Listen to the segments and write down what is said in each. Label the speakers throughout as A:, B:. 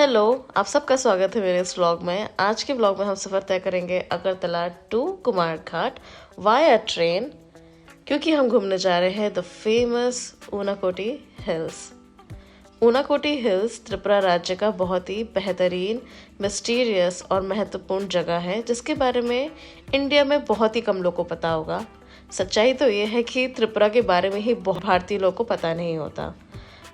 A: Hello, आप सबका स्वागत है मेरे इस व्लॉग में। आज के व्लॉग में हम सफ़र तय करेंगे Agartala to Kumarghat via train, क्योंकि हम घूमने जा रहे हैं the famous Unakoti hills. Unakoti hills Tripura राज्य का बहुत ही बेहतरीन, मिस्टीरियस और महत्वपूर्ण जगह है, जिसके बारे में इंडिया में बहुत ही कम लोगों को पता होगा। सच्चाई तो ये है कि त्रिपुरा के बारे में ही बहुत भारतीय लोगों को पता नहीं होता।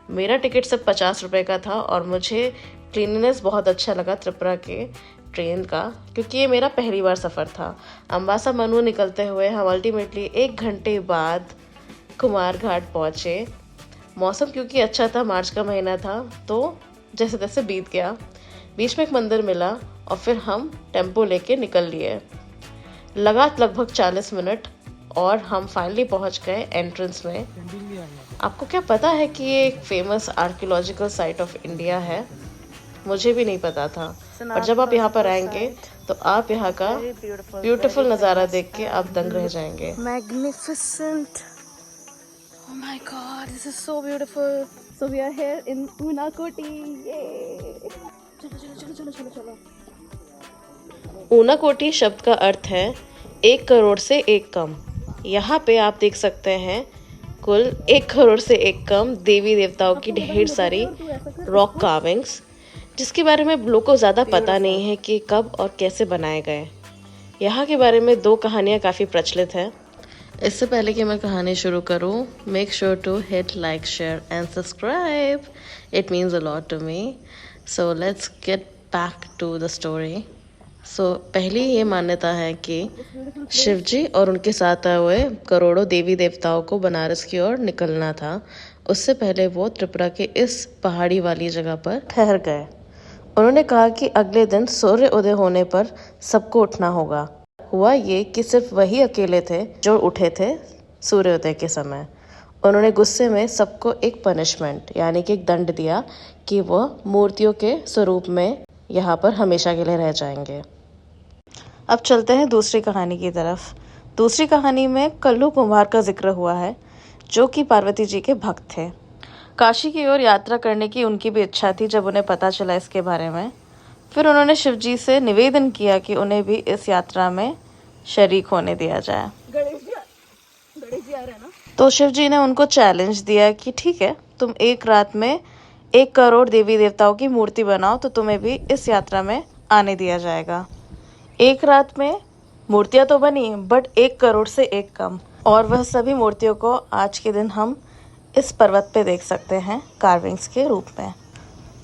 A: मेरा टिकट सिर्फ 50 रुपये का था और मुझे क्लीननेस बहुत अच्छा लगा त्रिपुरा के ट्रेन का, क्योंकि ये मेरा पहली बार सफ़र था। अम्बासा मनु निकलते हुए हम अल्टीमेटली 1 घंटे बाद कुमारघाट पहुँचे। मौसम क्योंकि अच्छा था, मार्च का महीना था, तो जैसे तैसे बीत गया। बीच में एक मंदिर मिला और फिर हम टेम्पो लेके निकल लिए। लगा लगभग 40 मिनट और हम फाइनली पहुंच गए एंट्रेंस में। आपको क्या पता है कि ये एक famous archaeological site of India है? मुझे भी नहीं पता था, और जब आप यहाँ पर आएंगे तो आप यहाँ का ब्यूटीफुल नज़ारा देख के आप दंग रह जाएंगे।
B: Magnificent! Oh my God, this is so beautiful. So we are here in Unakoti. Yay! चलो.
A: ऊनाकोटी शब्द का अर्थ है 1 करोड़ से 1 कम। यहाँ पे आप देख सकते हैं कुल 1 करोड़ से 1 कम देवी देवताओं की ढेर सारी रॉक कार्विंग्स, जिसके बारे में लोगों को ज़्यादा पता नहीं है कि कब और कैसे बनाए गए। यहाँ के बारे में 2 कहानियाँ काफ़ी प्रचलित हैं। इससे पहले कि मैं कहानी शुरू करूँ, make sure to hit like, share and subscribe. It means a lot to me. So let's get back to the story. पहली ये मान्यता है कि शिवजी और उनके साथ आए हुए करोड़ों देवी देवताओं को बनारस की ओर निकलना था। उससे पहले वो त्रिपुरा के इस पहाड़ी वाली जगह पर ठहर गए। उन्होंने कहा कि अगले दिन सूर्य उदय होने पर सबको उठना होगा। हुआ ये कि सिर्फ वही अकेले थे जो उठे थे सूर्योदय के समय। उन्होंने गुस्से में सबको एक पनिशमेंट यानी कि एक दंड दिया कि वह मूर्तियों के स्वरूप में यहाँ पर हमेशा के लिए रह जाएंगे। अब चलते हैं दूसरी कहानी की तरफ। दूसरी कहानी में कल्लू कुम्हार का जिक्र हुआ है, जो कि पार्वती जी के भक्त थे। काशी की ओर यात्रा करने की उनकी भी इच्छा थी जब उन्हें पता चला इसके बारे में। फिर उन्होंने शिवजी से निवेदन किया कि उन्हें भी इस यात्रा में शरीक होने दिया जाए।
B: गणेश जी आ रहे हैं ना?
A: तो शिवजी ने उनको चैलेंज दिया कि ठीक है, तुम 1 रात में 1 करोड़ देवी देवताओं की मूर्ति बनाओ तो तुम्हें भी इस यात्रा में आने दिया जाएगा। 1 रात में मूर्तियाँ तो बनी, बट 1 करोड़ से 1 कम, और वह सभी मूर्तियों को आज के दिन हम इस पर्वत पे देख सकते हैं कार्विंग्स के रूप में।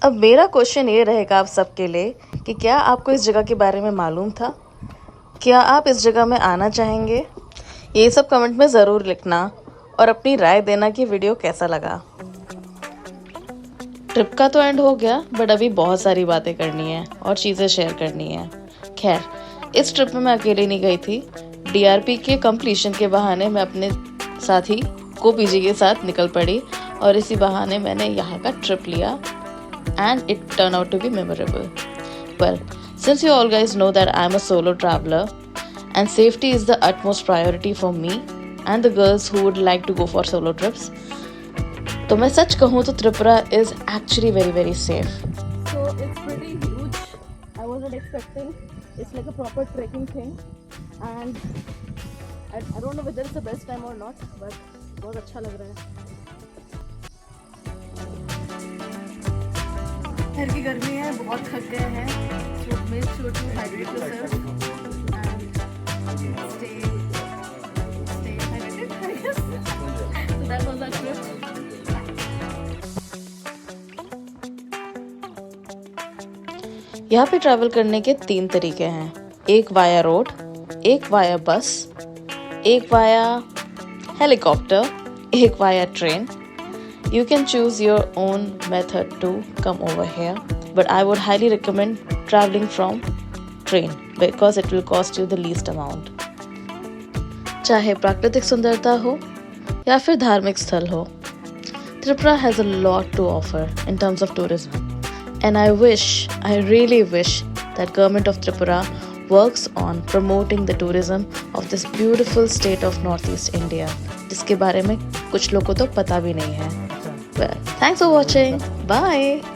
A: अब मेरा क्वेश्चन ये रहेगा आप सबके लिए कि क्या आपको इस जगह के बारे में मालूम था? क्या आप इस जगह में आना चाहेंगे? ये सब कमेंट में ज़रूर लिखना और अपनी राय देना कि वीडियो कैसा लगा। ट्रिप का तो एंड हो गया, बट अभी बहुत सारी बातें करनी है और चीज़ें शेयर करनी है। खैर, इस ट्रिप में मैं अकेली नहीं गई थी। DRP के कंप्लीशन के बहाने मैं अपने साथी को पीजी के साथ निकल पड़ी और इसी बहाने मैंने यहाँ का ट्रिप लिया and it turn out to be memorable. Well, since you all guys know that I'm a solo traveler and safety is the utmost priority for me and the girls who would like to go for solo trips, तो मैं सच कहूँ तो Tripura is actually very very safe.
B: So it's pretty huge. I wasn't expecting. It's like a proper trekking thing, and I don't know whether it's the best time or not, but बहुत अच्छा लग रहा है। घर की गर्मी है, बहुत थक गए हैं। So make sure to hydrate yourself and stay hydrated, I guess. So that was our trip.
A: यहाँ पे ट्रैवल करने के 3 तरीके हैं। एक वाया रोड, एक वाया बस, एक वाया हेलीकॉप्टर, एक via train. You can choose your own method to come over here, but I would highly recommend traveling from train because it will cost you the least amount. चाहे प्राकृतिक सुंदरता हो या फिर धार्मिक स्थल हो, Tripura has a lot to offer in terms of tourism. And I really wish that government of Tripura works on promoting the tourism of this beautiful state of Northeast India, जिसके बारे में कुछ लोगों को तो पता भी नहीं है। Well, thanks for watching. Bye.